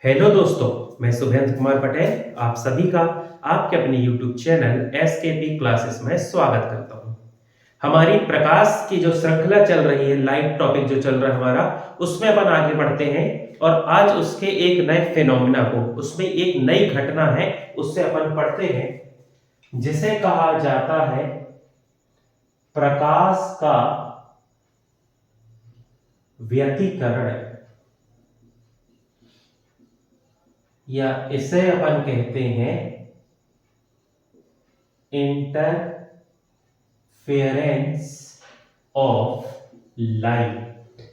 Hello दोस्तों, मैं शुभेंद्र कुमार पटेल आप सभी का आपके अपने YouTube चैनल एसकेपी क्लासेस में स्वागत करता हूं। हमारी प्रकाश की जो श्रृंखला चल रही है, लाइव टॉपिक जो चल रहा है हमारा, उसमें अपन आगे बढ़ते हैं और आज उसके एक नए फिनोमिना को, उसमें एक नई घटना है, उससे अपन पढ़ते हैं जिसे कहा जाता है प्रकाश का व्यतिकरण, या इसे अपन कहते हैं इंटरफेरेंस ऑफ लाइट।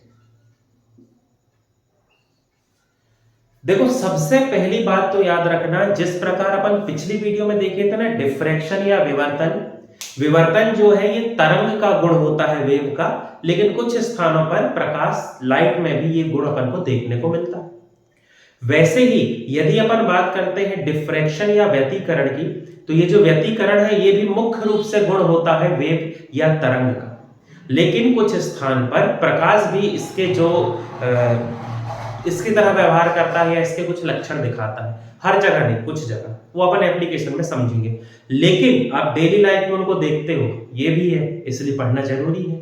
देखो, सबसे पहली बात तो याद रखना, जिस प्रकार अपन पिछली वीडियो में देखे थे ना, डिफ्रैक्शन या विवर्तन। विवर्तन जो है ये तरंग का गुण होता है, वेव का, लेकिन कुछ स्थानों पर प्रकाश लाइट में भी ये गुण अपन को देखने को मिलता है। वैसे ही यदि अपन बात करते हैं डिफ्रैक्शन या व्यतिकरण की, तो ये जो व्यतिकरण है ये भी मुख्य रूप से गुण होता है वेव या तरंग का, लेकिन कुछ स्थान पर प्रकाश भी इसके जो इसकी तरह व्यवहार करता है या इसके कुछ लक्षण दिखाता है। हर जगह नहीं, कुछ जगह, वो अपन एप्लीकेशन में समझेंगे, लेकिन आप डेली लाइफ में उनको देखते हो, ये भी है, इसलिए पढ़ना जरूरी है।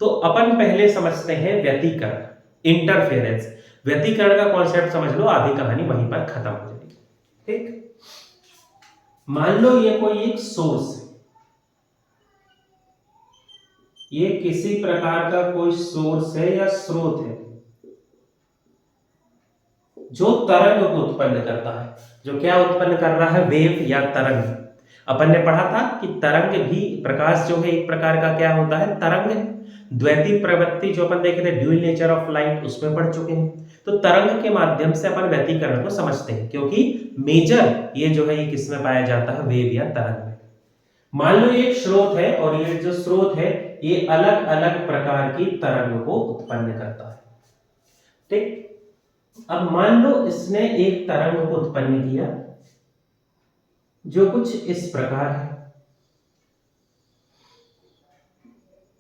तो अपन पहले समझते हैं व्यतिकरण, इंटरफेरेंस। व्यतिकरण का कॉन्सेप्ट समझ लो, आधी कहानी वहीं पर खत्म हो जाएगी। ठीक, मान लो ये कोई एक सोर्स है, ये किसी प्रकार का कोई सोर्स है या स्रोत है जो तरंग को उत्पन्न करता है। जो क्या उत्पन्न कर रहा है? वेव या तरंग। अपन ने पढ़ा था कि तरंग भी, प्रकाश जो है एक प्रकार का क्या होता है? तरंग है। द्वैती प्रवृत्ति जो अपन देखे थे, ड्यूअल नेचर ऑफ लाइट, उसमें पढ़ चुके हैं। तो तरंग के माध्यम से अपन व्यतिकरण को समझते हैं, क्योंकि मेजर ये जो है ये किसमें पाया जाता है? वेव या तरंग में। मान लो ये एक स्रोत है और ये जो स्रोत है ये अलग अलग प्रकार की तरंग को उत्पन्न करता है। ठीक, अब मान लो इसने एक तरंग को उत्पन्न किया जो कुछ इस प्रकार है।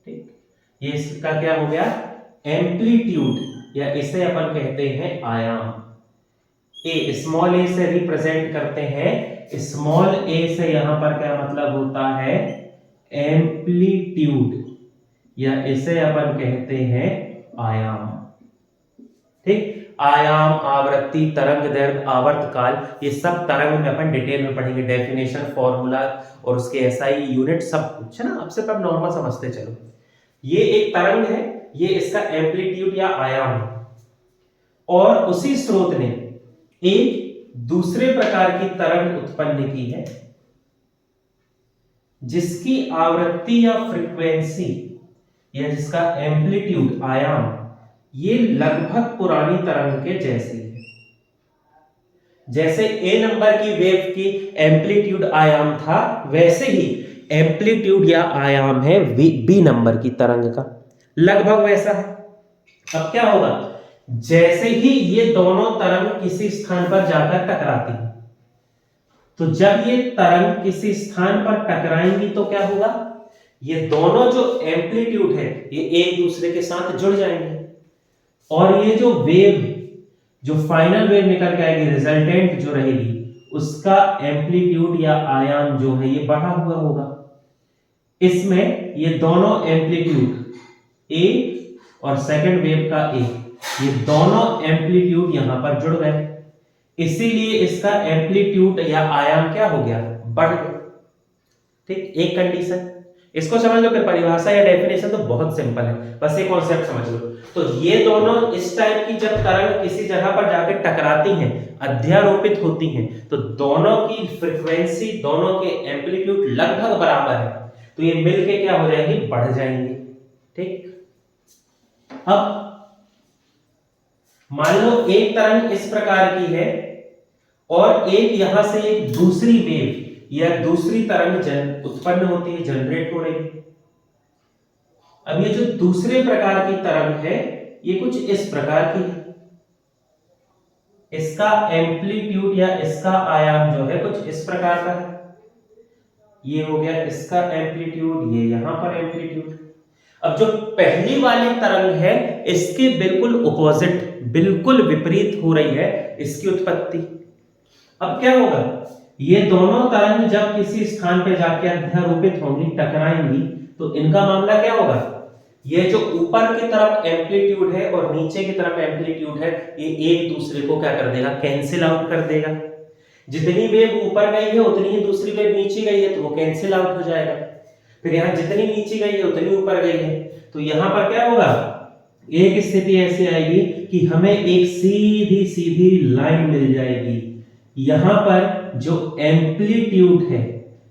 ठीक, ये इसका क्या हो गया? एम्पलीट्यूड, या इसे अपन कहते हैं आयाम। ए, स्मॉल ए से रिप्रेजेंट करते हैं। स्मॉल ए से यहां पर क्या मतलब होता है? एम्पलीट्यूड, या इसे अपन कहते हैं आयाम। ठीक, आयाम, आवृत्ति, तरंग दैर्घ्य, आवर्त काल, ये सब तरंग में अपन डिटेल में पढ़ेंगे। डेफिनेशन, फॉर्मूला और उसके एसआई यूनिट सब कुछ है ना, अब से तब नॉर्मल समझते चलो। ये एक तरंग है, ये इसका एम्पलीट्यूड या आयाम है, और उसी स्रोत ने एक दूसरे प्रकार की तरंग उत्पन्न की है जिसकी आवृत्ति या फ्रीक्वेंसी, या जिसका एम्पलीट्यूड, आयाम, ये लगभग पुरानी तरंग के जैसी है। जैसे ए नंबर की वेव की एम्पलीट्यूड आयाम था, वैसे ही एम्पलीट्यूड या आयाम है बी नंबर की तरंग का, लगभग वैसा है। अब क्या होगा? जैसे ही ये दोनों तरंग किसी स्थान पर जाकर टकराती है, तो जब ये तरंग किसी स्थान पर टकराएंगी तो क्या होगा? ये दोनों जो एम्पलीट्यूड है ये एक दूसरे के साथ जुड़ जाएंगे, और ये जो वेव, जो फाइनल वेव निकल के आएगी, रिजल्टेंट जो रहेगी, उसका एम्पलीट्यूड या आयाम जो है ये बढ़ा हुआ होगा। इसमें ये दोनों एम्पलीट्यूड ए और सेकंड वेव का ए, ये दोनों एम्पलीट्यूड यहां पर जुड़ गए, इसीलिए इसका एम्पलीट्यूड या आयाम क्या हो गया? बढ़ गया। ठीक, एक कंडीशन, इसको समझ लो। फिर परिभाषा या डेफिनेशन तो बहुत सिंपल है, बस ये कॉन्सेप्ट समझ लो। तो ये दोनों इस टाइप की जब तरंग किसी जगह पर जाकर टकराती हैं, अध्यारोपित होती हैं, तो दोनों की फ्रीक्वेंसी, दोनों के एम्पलीट्यूड लगभग बराबर है, तो ये मिलके क्या हो जाएंगी? बढ़ जाएंगी। ठीक, अब मान लो एक तरंग इस प्रकार की है और एक यहां से एक दूसरी वेव या दूसरी तरंग उत्पन्न होती है, जनरेट हो रही है। अब ये जो दूसरे प्रकार की तरंग है ये कुछ इस प्रकार की है, इसका एम्पलीट्यूड या इसका आयाम जो है कुछ इस प्रकार का है। ये हो गया इसका एम्पलीट्यूड, ये यहां पर एम्पलीट्यूड। अब जो पहली वाली तरंग है इसके बिल्कुल ऑपोजिट बिल्कुल विपरीत हो रही है इसकी उत्पत्ति। अब क्या होगा, ये दोनों तरंग जब किसी स्थान पे जाके अध्यारोपित होंगी, टकराएंगी, तो इनका मामला क्या होगा, ये जो ऊपर की तरफ एम्पलीट्यूड है और नीचे की तरफ एम्पलीट्यूड है, ये एक दूसरे को क्या कर देगा, कैंसिल आउट कर देगा। जितनी वेव ऊपर गई है उतनी ही दूसरी वेव नीचे गई है, तो वो कैंसिल आउट हो जाएगा। फिर यहाँ जितनी नीचे गई है उतनी ऊपर गई है, तो यहाँ पर क्या होगा, एक स्थिति ऐसी आएगी कि हमें एक सीधी सीधी लाइन मिल जाएगी। यहां पर जो एम्पलीट्यूड है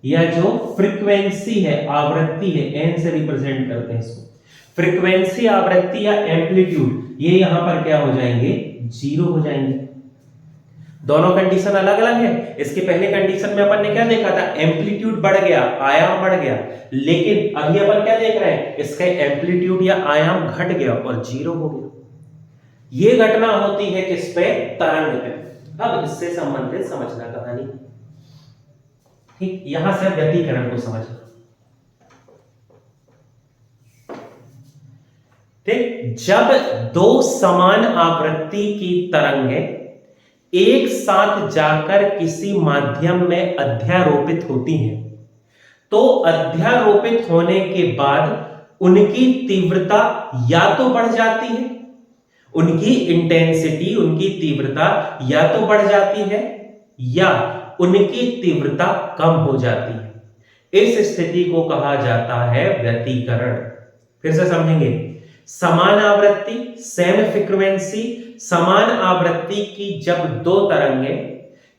या जो फ्रीक्वेंसी है, आवृत्ति है, एन से रिप्रेजेंट करते हैं इसको, फ्रीक्वेंसी, आवृत्ति या एम्पलीट्यूड, ये यहां पर क्या हो जाएंगे, जीरो हो जाएंगे। दोनों कंडीशन अलग अलग है। इसके पहले कंडीशन में अपन ने क्या देखा था, एम्पलीट्यूड बढ़ गया, आयाम बढ़ गया, लेकिन अभी अपन क्या देख रहे हैं, इसका एम्पलीट्यूड या आयाम घट गया और जीरो हो गया। ये घटना होती है किस पे, तरंग पे। अब इससे संबंधित समझना कहानी, ठीक, यहां से व्यतिकरण को समझना, ठीक। जब दो समान आवृत्ति की तरंगें एक साथ जाकर किसी माध्यम में अध्यारोपित होती हैं, तो अध्यारोपित होने के बाद उनकी तीव्रता या तो बढ़ जाती है, उनकी इंटेंसिटी, उनकी तीव्रता या तो बढ़ जाती है या उनकी तीव्रता कम हो जाती है। इस स्थिति को कहा जाता है व्यतिकरण। फिर से समझेंगे, समान आवृत्ति, सेम फ्रीक्वेंसी, समान आवृत्ति की जब दो तरंगें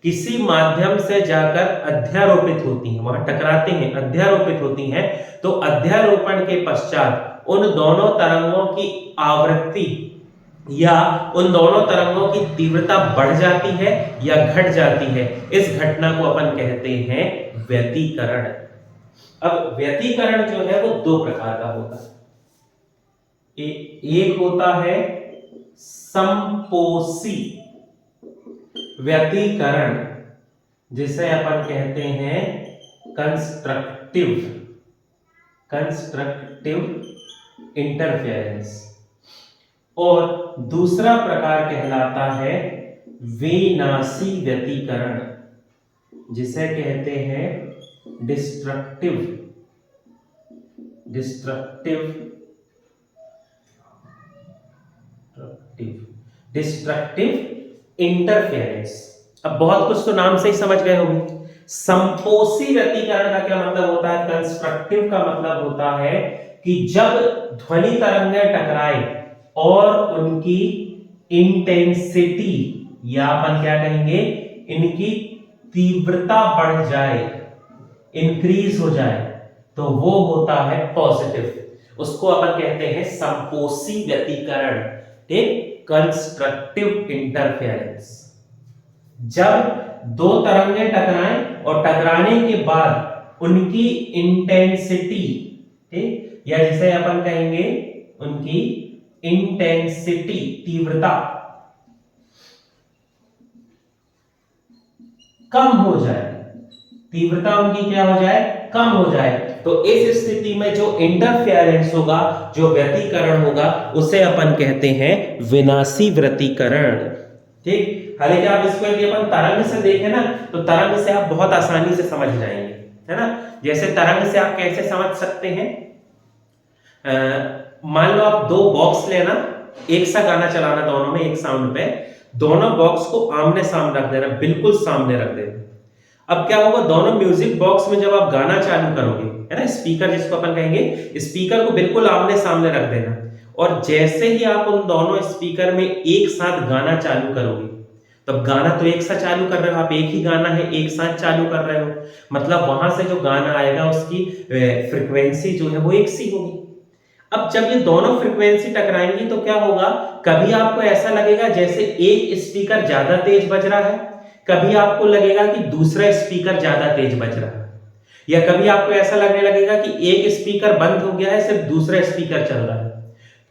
किसी माध्यम से जाकर अध्यारोपित होती हैं, वहां टकराते हैं, अध्यारोपित होती हैं, तो अध्यारोपण के पश्चात उन दोनों तरंगों की आवृत्ति या उन दोनों तरंगों की तीव्रता बढ़ जाती है या घट जाती है। इस घटना को अपन कहते हैं व्यतिकरण। अब व्यतिकरण जो है वो दो प्रकार का होता है। एक होता है संपोषी व्यतिकरण, जिसे अपन कहते हैं कंस्ट्रक्टिव इंटरफेरेंस, और दूसरा प्रकार कहलाता है विनाशी व्यतिकरण, जिसे कहते हैं डिस्ट्रक्टिव इंटरफेरेंस। अब बहुत कुछ तो नाम से ही समझ गए होंगे। संपोषी व्यतिकरण का क्या मतलब होता है, कंस्ट्रक्टिव का मतलब होता है कि जब ध्वनि तरंगें टकराए और उनकी इंटेंसिटी या अपन क्या कहेंगे, इनकी तीव्रता बढ़ जाए, इंक्रीज हो जाए, तो वो होता है पॉजिटिव। उसको अपन कहते हैं संपोषी व्यतिकरण, ठीक, कंस्ट्रक्टिव इंटरफेरेंस। जब दो तरंगें टकराएं और टकराने के बाद उनकी इंटेंसिटी, ठीक, या जिसे अपन कहेंगे उनकी इंटेंसिटी, तीव्रता कम हो जाए, तीव्रता उनकी क्या हो जाए, कम हो जाए, तो इस स्थिति में जो इंटरफेरेंस होगा, जो व्यतिकरण होगा, उसे अपन कहते हैं विनाशी व्यतिकरण, ठीक। हालांकि आप इसको यदि अपन तरंग से देखें ना, तो तरंग से आप बहुत आसानी से समझ जाएंगे, है ना। जैसे तरंग से आप कैसे समझ सकते हैं, मान लो आप दो बॉक्स लेना, एक सा गाना चलाना दोनों में एक साउंड पे, दोनों बॉक्स को आमने सामने रख देना, बिल्कुल सामने रख देना। अब क्या होगा, दोनों म्यूजिक बॉक्स में जब आप गाना चालू करोगे, है ना, स्पीकर जिसको अपन कहेंगे, स्पीकर को बिल्कुल आमने सामने रख देना, और जैसे ही आप उन दोनों स्पीकर में एक साथ गाना चालू करोगे, तब गाना तो एक साथ चालू कर रहे हो आप, एक ही गाना है, एक साथ चालू कर रहे हो, मतलब वहां से जो गाना आएगा उसकी फ्रीक्वेंसी जो है वो एक सी होगी। अब जब ये दोनों फ्रीक्वेंसी टकराएंगी तो क्या होगा, कभी आपको ऐसा लगेगा जैसे एक स्पीकर ज्यादा तेज बज रहा है, कभी आपको लगेगा कि दूसरा स्पीकर ज्यादा तेज बज रहा है, या कभी आपको ऐसा लगने लगेगा कि एक स्पीकर बंद हो गया है, सिर्फ दूसरा स्पीकर चल रहा है,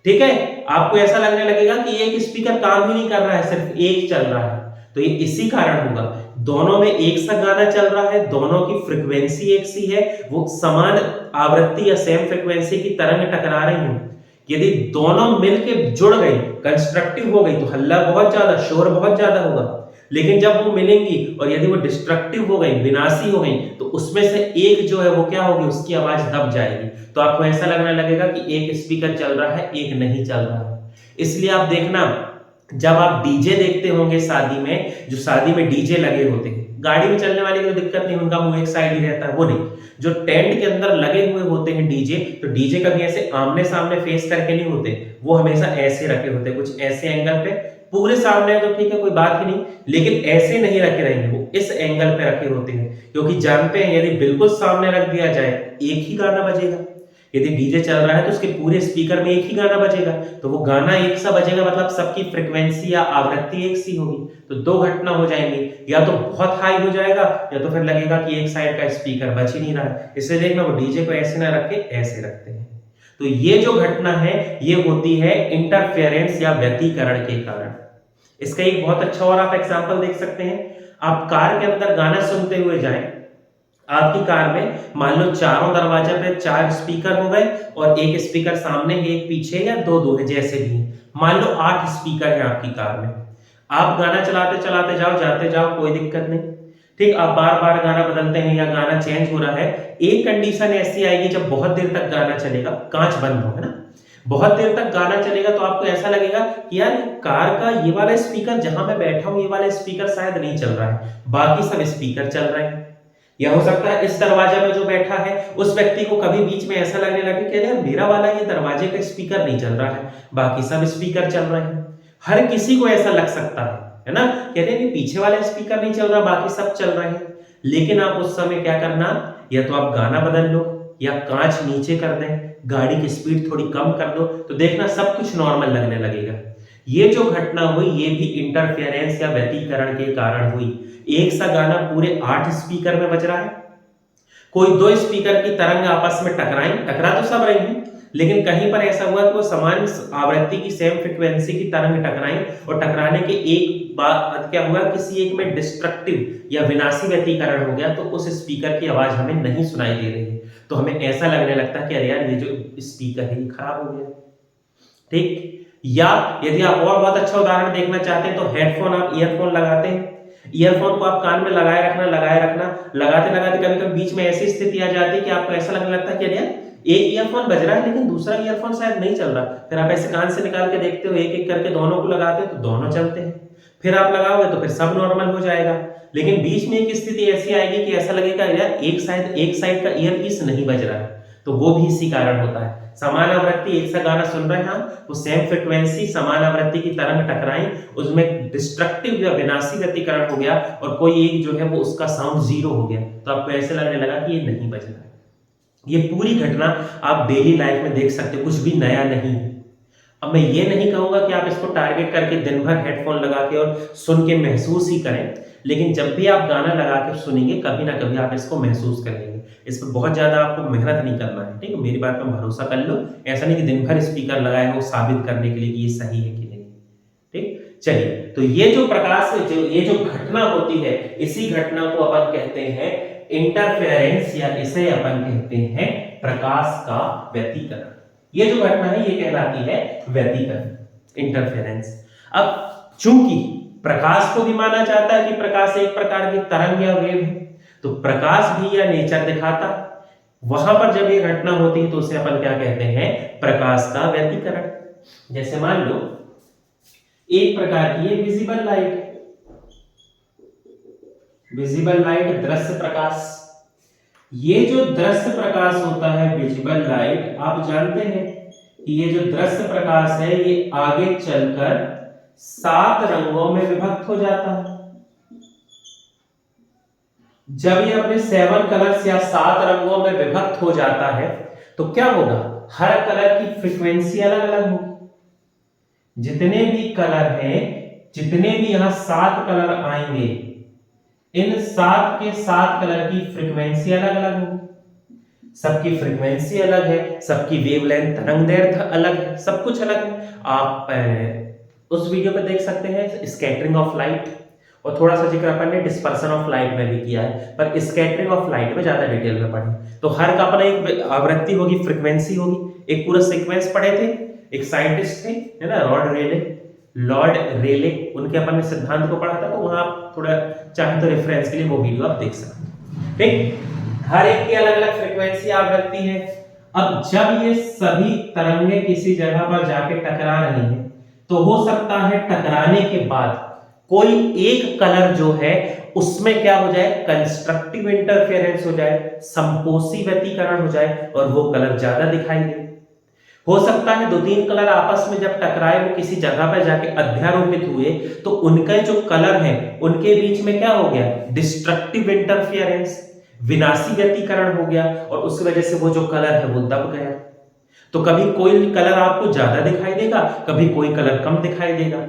ठीक है। आपको ऐसा लगने लगेगा कि एक स्पीकर काम ही नहीं कर रहा है, सिर्फ एक चल रहा है। तो ये इसी कारण होगा, दोनों में एक सा गाना चल रहा है, दोनों की फ्रीक्वेंसी एक सी है, वो समान आवृत्ति या सेम फ्रीक्वेंसी की तरंग टकरा रही हैं, यदि दोनों मिलके जुड़ गई, कंस्ट्रक्टिव हो गई, तो हल्ला बहुत ज्यादा, शोर बहुत ज्यादा होगा। लेकिन जब वो मिलेंगी और यदि वो डिस्ट्रक्टिव हो गई, विनाशी हो गई, तो उसमें से एक जो है वो क्या होगी, उसकी आवाज दब जाएगी। तो आपको ऐसा लगने लगेगा कि एक स्पीकर चल रहा है, एक नहीं चल रहा है। इसलिए आप देखना, जब आप डीजे देखते होंगे शादी में, जो शादी में डीजे लगे होते हैं, गाड़ी में चलने वाले को दिक्कत नहीं, उनका मुंह एक साइड ही रहता है, वो नहीं, जो टेंट के अंदर लगे हुए होते हैं डीजे, तो डीजे कभी ऐसे आमने सामने फेस करके नहीं होते, वो हमेशा ऐसे रखे होते हैं, कुछ ऐसे एंगल पे। पूरे सामने है तो ठीक है, कोई बात ही नहीं, लेकिन ऐसे नहीं रखे रहेंगे, वो इस एंगल पे रखे होते हैं, क्योंकि जानते हैं यदि बिल्कुल सामने रख दिया जाए एक ही गाना बजेगा। यदि डीजे चल रहा है तो उसके पूरे स्पीकर में एक ही गाना बजेगा, तो वो गाना एक सा बजेगा, मतलब सबकी फ्रीक्वेंसी या आवृत्ति एक सी होगी। तो दो घटना हो जाएंगी, या तो बहुत हाई हो जाएगा, या तो फिर लगेगा कि एक साइड का स्पीकर बच ही नहीं रहा है। इसलिए देखना, वो डीजे को ऐसे ना रख के ऐसे रखते हैं। तो ये जो घटना है ये होती है इंटरफेरेंस या व्यतिकरण के कारण। इसका एक बहुत अच्छा और आप एग्जांपल देख सकते हैं। आप कार के अंदर गाना सुनते हुए जाएं, आपकी कार में मान लो चारों दरवाजे पे 4 स्पीकर हो गए, और एक स्पीकर सामने है, एक पीछे, या दो है, जैसे भी है। मान लो 8 स्पीकर है आपकी कार में। आप गाना चलाते चलाते जाओ, जाते जाओ, कोई दिक्कत नहीं, ठीक। आप बार बार गाना बदलते हैं या गाना चेंज हो रहा है। एक कंडीशन ऐसी आएगी जब बहुत देर तक गाना चलेगा, कांच बंद हो, है ना, बहुत देर तक गाना चलेगा, तो आपको ऐसा लगेगा कि यार कार का ये वाला स्पीकर जहां मैं बैठा हूं, ये वाला स्पीकर शायद नहीं चल रहा है, बाकी सब स्पीकर चल रहे हैं। या हो सकता है इस दरवाजे में जो बैठा है उस व्यक्ति को कभी बीच में ऐसा लगने लगे कि यार मेरा वाला ये दरवाजे का स्पीकर नहीं चल रहा है, बाकी सब स्पीकर चल रहे हैं। हर किसी को ऐसा लग सकता है ना, कहते हैं पीछे वाला स्पीकर नहीं चल रहा, बाकी सब चल रहे हैं। लेकिन आप उस समय क्या करना, या तो आप गाना बदल लो, या कांच नीचे कर दें, गाड़ी की स्पीड थोड़ी कम कर दो, तो देखना सब कुछ नॉर्मल लगने लगेगा। ये जो घटना हुई ये भी इंटरफेरेंस या व्यतिकरण के कारण हुई। एक सा गाना पूरे 8 स्पीकर में बज रहा है, कोई 2 स्पीकर की तरंग आपस में टकरा तो सब रही है, लेकिन कहीं पर ऐसा हुआ कि वो समान आवृत्ति की सेम फ्रीक्वेंसी की तरंग टकराई, और टकराने के एक बाद क्या हुआ, किसी एक में डिस्ट्रक्टिव या विनाशी व्यतिकरण हो गया, तो उस स्पीकर की आवाज हमें नहीं सुनाई दे रही है। तो हमें ऐसा लगने लगता है कि अरे यार ये जो स्पीकर है ये खराब हो गया, ठीक। या यदि आप और बहुत अच्छा उदाहरण देखना चाहते हैं तो हेडफोन, आप ईयरफोन लगाते हैं, ईयरफोन को आप कान में लगाए रखना, लगाते लगाते कभी कभी बीच में ऐसी स्थिति आ जाती है कि आपको ऐसा लगने लगता है कि यार एक ईयरफोन बज रहा है लेकिन दूसरा ईयरफोन शायद नहीं चल रहा। फिर आप ऐसे कान से निकाल के देखते हो, एक एक करके दोनों को लगाते हो तो दोनों चलते हैं, फिर आप लगाओगे तो फिर सब नॉर्मल हो जाएगा। लेकिन बीच में एक स्थिति ऐसी आएगी कि ऐसा लगेगा यार एक साइड का ईयर पीस नहीं बज रहा है, तो वो भी इसी कारण होता है। समान आवृत्ति, एक सा गाना सुन रहे हैं हम, वो सेम फ्रीक्वेंसी समान आवृत्ति की तरंग टकराई, उसमें डिस्ट्रक्टिव या विनाशी व्यतिकरण हो गया, और कोई एक जो है वो उसका साउंड 0 हो गया, तो आपको ऐसे लगने लगा कि ये नहीं बज रहा है। ये पूरी घटना आप डेली लाइफ में देख सकते हो, कुछ भी नया नहीं है। अब मैं ये नहीं कहूंगा कि आप इसको टारगेट करके दिन भर हेडफोन लगा के और सुन के महसूस ही करें, लेकिन जब भी आप गाना लगा के सुनेंगे कभी ना कभी आप इसको महसूस करेंगे। इस पर बहुत ज्यादा आपको मेहनत नहीं करना है, ठीक है, मेरी बात पर भरोसा कर लो। ऐसा नहीं कि दिन भर स्पीकर लगाए हो साबित करने के लिए कि ये सही है कि नहीं, ठीक। चलिए, तो ये जो ये जो घटना होती है, इसी घटना को अपन कहते हैं इंटरफेरेंस, या इसे अपन कहते हैं प्रकाश का व्यतिकरण। ये जो घटना है ये कहलाती है व्यतिकरण, इंटरफेरेंस। अब चूंकि प्रकाश को भी माना जाता है कि प्रकाश एक प्रकार की तरंग या वेव है, तो प्रकाश भी या नेचर दिखाता, वहां पर जब ये घटना होती है तो उसे अपन क्या कहते हैं, प्रकाश का व्यतिकरण। जैसे मान लो एक प्रकार की ये विजिबल लाइट, दृश्य प्रकाश। ये जो दृश्य प्रकाश होता है विजिबल लाइट, आप जानते हैं कि ये जो दृश्य प्रकाश है ये आगे चलकर 7 रंगों में विभक्त हो जाता है। जब ये अपने 7 कलर्स या 7 रंगों में विभक्त हो जाता है तो क्या होगा, हर कलर की फ्रीक्वेंसी अलग अलग होगी। जितने भी कलर हैं, जितने भी यहां 7 कलर आएंगे, इन 7 के 7 कलर की फ्रीक्वेंसी अलग अलग होगी। सबकी फ्रीक्वेंसी अलग है, सबकी वेवलेंथ, तरंगदैर्घ्य अलग है, सब कुछ अलग है। आप उस वीडियो पे देख सकते हैं स्कैटरिंग ऑफ लाइट, और थोड़ा सा जिक्र अपन ने डिस्पर्सन ऑफ लाइट में भी किया है, पर स्कैटरिंग ऑफ लाइट में ज्यादा डिटेल में पढ़े। तो हर का अपना एक आवृत्ति होगी, फ्रीक्वेंसी होगी, एक पूरा सीक्वेंस पढ़े थे। एक साइंटिस्ट थे, है ना, लॉर्ड रेले, उनके अपन ने सिद्धांत को पढ़ा था, तो वहां आप थोड़ा चाहे तो रेफरेंस के लिए वो वीडियो आप देख सकते हैं। ठीक, हर एक की अलग अलग फ्रीक्वेंसी आप रखती है। अब जब ये सभी तरंगे किसी जगह पर जाके टकरा रही हैं, तो हो सकता है टकराने के बाद कोई एक कलर जो है उसमें क्या हो जाए, कंस्ट्रक्टिव इंटरफेरेंस हो जाए, संपोषी व्यतिकरण हो जाए और वो कलर ज्यादा दिखाई दे। हो सकता है दो तीन कलर आपस में जब टकराए वो किसी जगह पर जाके अध्यारोपित हुए, तो उनके जो कलर हैं उनके बीच में क्या हो गया, डिस्ट्रक्टिव इंटरफेरेंस, विनाशी व्यतिकरण हो गया, और उसकी वजह से वो जो कलर है वो दब गया। तो कभी कोई कलर आपको ज्यादा दिखाई देगा, कभी कोई कलर कम दिखाई देगा।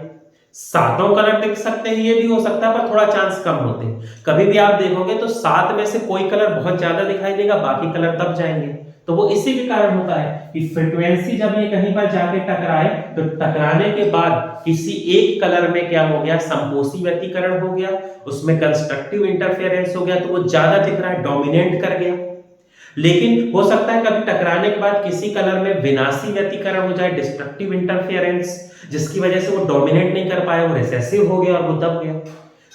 सातों कलर दिख सकते हैं, ये भी हो सकता है, पर थोड़ा चांस कम होते हैं। कभी भी आप देखोगे तो सात में से कोई कलर बहुत ज्यादा दिखाई देगा, बाकी कलर दब जाएंगे। तो वो इसी के कारण होता है कि फ्रीक्वेंसी जब ये कहीं पर जाके टकराए, तो टकराने के बाद किसी एक कलर में क्या हो गया, संपोषी व्यतिकरण हो गया, उसमें कंस्ट्रक्टिव इंटरफेरेंस हो गया, तो वो ज्यादा दिख रहा है, डोमिनेट कर गया। लेकिन हो सकता है कभी टकराने के बाद किसी कलर में विनाशी व्यतिकरण हो जाए, डिस्ट्रक्टिव इंटरफेरेंस, जिसकी वजह से वो डोमिनेट नहीं कर पाया, वो रिसेसिव हो गया और वो दब गया।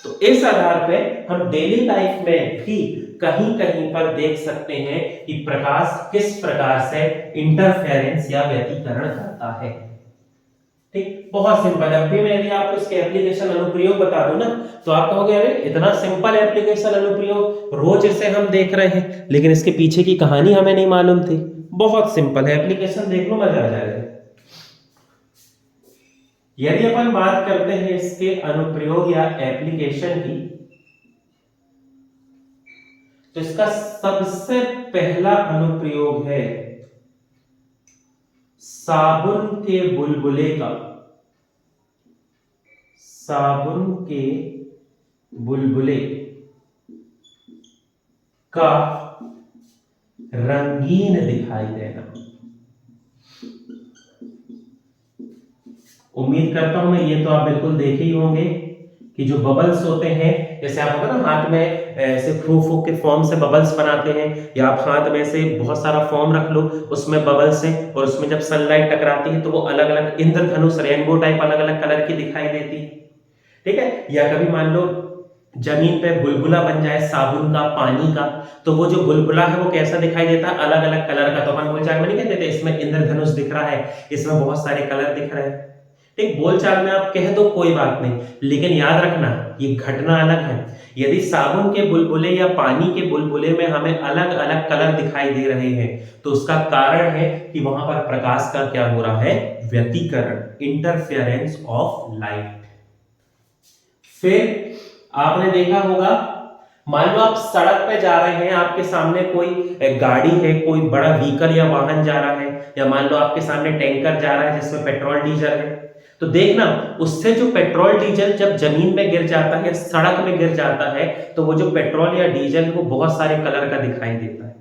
तो इस आधार पे हम डेली लाइफ में भी कहीं कहीं पर देख सकते हैं कि प्रकाश किस प्रकार से इंटरफेरेंस या व्यतिकरण करता है। ठीक, बहुत सिंपल। अब भी मैं यदि आपको इसके एप्लीकेशन अनुप्रयोग बता दूं ना, तो आप कहोगे अरे इतना सिंपल एप्लीकेशन अनुप्रयोग, रोज इसे हम देख रहे हैं, लेकिन इसके पीछे की कहानी हमें नहीं मालूम थी। बहुत सिंपल है, एप्लीकेशन देख लो, मजा आ जाएगा। यदि अपन बात करते हैं इसके अनुप्रयोग या एप्लीकेशन की, तो इसका सबसे पहला अनुप्रयोग है साबुन के बुलबुले का। साबुन के बुलबुले का रंगीन दिखाई देना। उम्मीद करता हूं मैं, ये तो आप बिल्कुल देखे ही होंगे कि जो बबल्स होते हैं, जैसे आप होगा ना हाथ में ऐसे फूक के फॉर्म से बबल्स बनाते हैं, या आप हाथ में से बहुत सारा फॉर्म रख लो, उसमें बबल्स हैं, और उसमें जब सनलाइट टकराती है तो वो अलग अलग इंद्रधनुष, रेनबो टाइप अलग अलग कलर की दिखाई देती है। ठीक है, या कभी मान लो जमीन पे बुलबुला बन जाए साबुन का, पानी का, तो वो जो बुलबुला है वो कैसा दिखाई देता है, अलग अलग कलर का। तो अपन बोलचाल में नहीं कहते थे इसमें इंद्रधनुष दिख रहा है, इसमें बहुत सारे कलर दिख रहे हैं। ठीक, बोलचाल में आप कह दो कोई बात नहीं, लेकिन याद रखना ये घटना अलग है। यदि साबुन के बुलबुले या पानी के बुलबुले में हमें अलग अलग कलर दिखाई दे रहे हैं, तो उसका कारण है कि वहां पर प्रकाश का क्या हो रहा है, व्यतिकरण, इंटरफेरेंस ऑफ लाइट। फिर आपने देखा होगा, मान लो आप सड़क पे जा रहे हैं, आपके सामने कोई गाड़ी है, कोई बड़ा व्हीकल या वाहन जा रहा है, या मान लो आपके सामने टैंकर जा रहा है जिसमें पेट्रोल डीजल है, तो देखना उससे जो पेट्रोल डीजल जब जमीन में गिर जाता है, सड़क में गिर जाता है, तो वो जो पेट्रोल या डीजल वो बहुत सारे कलर का दिखाई देता है।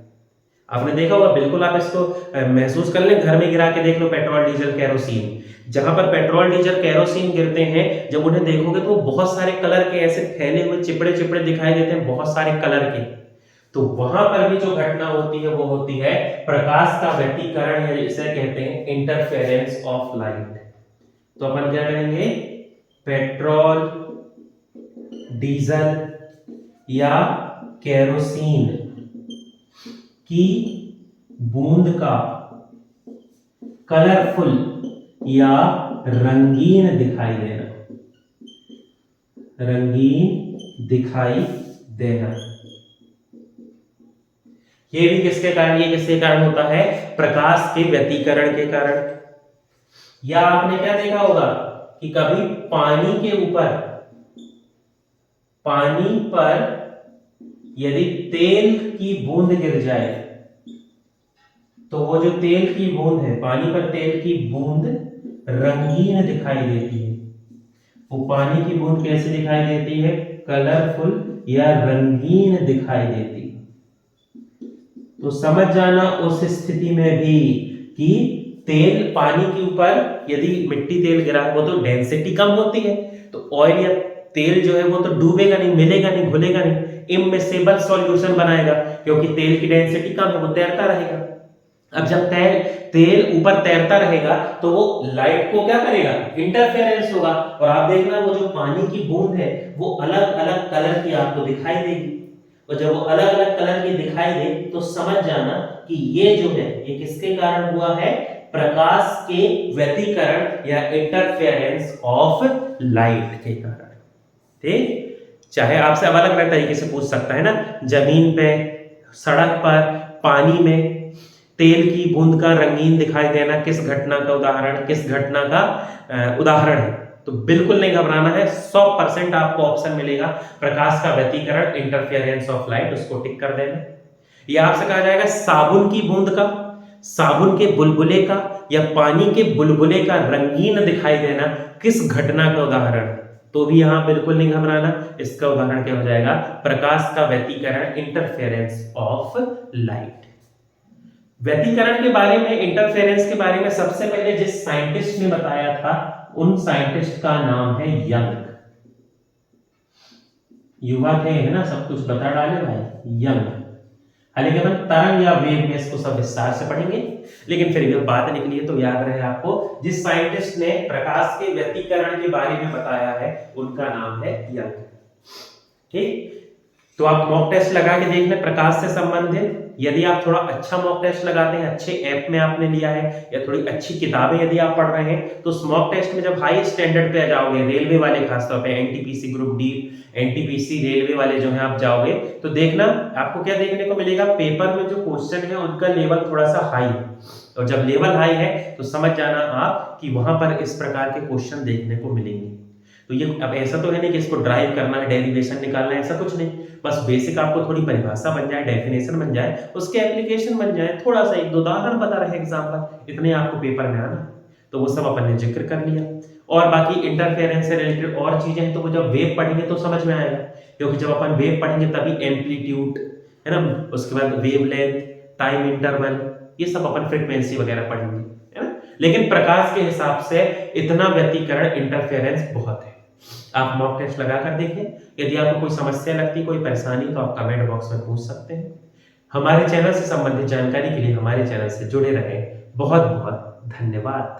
आपने देखा होगा, बिल्कुल आप इसको महसूस कर लें, घर में गिरा के देख लो पेट्रोल डीजल कैरोसिन। जहां पर पेट्रोल डीजल कैरोसिन गिरते हैं, जब उन्हें देखोगे तो बहुत सारे कलर के ऐसे फैले हुए चिपड़े चिपड़े दिखाई देते हैं, बहुत सारे कलर के। तो वहां पर भी जो घटना होती है वो होती है प्रकाश का व्यतिकरण, या इसे कहते हैं इंटरफेरेंस ऑफ लाइट। तो अपन क्या करेंगे, पेट्रोल, डीजल या केरोसिन की बूंद का कलरफुल या रंगीन दिखाई देना, रंगीन दिखाई देना। ये भी किसके कारण, ये किसके कारण होता है, प्रकाश के व्यतिकरण के कारण। या आपने क्या देखा होगा कि कभी पानी के ऊपर, पानी पर यदि तेल की बूंद गिर जाए, तो वो जो तेल की बूंद है, पानी पर तेल की बूंद रंगीन दिखाई देती है। वो पानी की बूंद कैसे दिखाई देती है, कलरफुल या रंगीन दिखाई देती है। तो समझ जाना उस स्थिति में भी कि तेल, पानी के ऊपर यदि मिट्टी तेल गिरा है, वो तो डेंसिटी कम होती है, तो ऑयल या तेल जो है वो तो डूबेगा नहीं, मिलेगा नहीं, घुलेगा नहीं, इममिसेबल सॉल्यूशन बनाएगा, क्योंकि तेल की डेंसिटी कम है, वो तैरता रहेगा। अब जब तेल ऊपर तैरता रहेगा तो वो लाइट को क्या करेगा, इंटरफेरेंस होगा, और आप देखना वो जो पानी की बूंद है वो अलग अलग कलर की आपको दिखाई देगी, और जब वो अलग अलग कलर की दिखाई दे तो समझ जाना कि ये जो है ये किसके कारण हुआ है, प्रकाश के व्यतिकरण या इंटरफेरेंस ऑफ लाइट के कारण। ठीक, चाहे आपसे अलग अलग तरीके से पूछ सकता है ना, जमीन पे, सड़क पर, पानी में तेल की बूंद का रंगीन दिखाई देना किस घटना का उदाहरण, किस घटना का उदाहरण है। तो बिल्कुल नहीं घबराना है, 100% आपको ऑप्शन मिलेगा प्रकाश का व्यतिकरण, इंटरफेरेंस ऑफ लाइट, उसको टिक कर देना। या आपसे कहा जाएगा साबुन की बूंद का, साबुन के बुलबुले का या पानी के बुलबुले का रंगीन दिखाई देना किस घटना का उदाहरण है, तो भी यहां बिल्कुल नहीं घबराना, इसका उदाहरण क्या हो जाएगा, प्रकाश का व्यतिकरण, इंटरफेरेंस ऑफ लाइट। व्यतिकरण के बारे में, इंटरफेरेंस के बारे में सबसे पहले जिस साइंटिस्ट ने बताया था उन साइंटिस्ट का नाम है यंग। युवा थे है ना, सब कुछ बता डाले भाई, यंग। हालांकि अपन तरंग या वेव में इसको सब विस्तार से पढ़ेंगे, लेकिन फिर भी बात निकली है तो याद रहे आपको, जिस साइंटिस्ट ने प्रकाश के व्यतिकरण के बारे में बताया है उनका नाम है यंग। ठीक, तो आप मॉक टेस्ट लगा के देख लें प्रकाश से संबंधित। यदि आप थोड़ा अच्छा मॉक टेस्ट लगाते हैं, अच्छे ऐप में आपने लिया है या थोड़ी अच्छी किताबें यदि आप पढ़ रहे हैं, तो उस मॉक टेस्ट में जब हाई स्टैंडर्ड पे जाओगे, रेलवे वाले खासतौर पे NTPC group D, NTPC railway वाले जो है आप जाओगे तो देखना आपको क्या देखने को मिलेगा, पेपर में जो क्वेश्चन है उनका लेवल थोड़ा सा हाई है, और जब लेवल हाई है तो समझ जाना आप कि वहां पर इस प्रकार के क्वेश्चन देखने को मिलेंगे। तो ये अब ऐसा तो है नहीं कि इसको ड्राइव करना है, डेरिवेशन निकालना है, ऐसा कुछ नहीं, बस बेसिक आपको थोड़ी परिभाषा बन जाए, डेफिनेशन बन जाए, उसके एप्लीकेशन बन जाए, थोड़ा सा एक दो उदाहरण पता रहे एग्जाम्पल, इतने आपको पेपर में आना, तो वो सब अपन ने जिक्र कर लिया। और बाकी इंटरफेरेंस से रिलेटेड और चीजें हैं तो वो जब वेव पढ़ेंगे तो समझ में आएगा, क्योंकि जब अपन वेव पढ़ेंगे तभी एम्पलीट्यूड है ना, उसके बाद वेवलेंथ, टाइम इंटरवल, ये सब अपन फ्रीक्वेंसी वगैरह पढ़ेंगे, है ना। लेकिन प्रकाश के हिसाब से इतना व्यतिकरण, इंटरफेरेंस बहुत है। आप मॉक टेस्ट लगा कर देखें, यदि आपको कोई समस्या लगती, कोई परेशानी, तो आप कमेंट बॉक्स में पूछ सकते हैं। हमारे चैनल से संबंधित जानकारी के लिए हमारे चैनल से जुड़े रहें। बहुत बहुत धन्यवाद।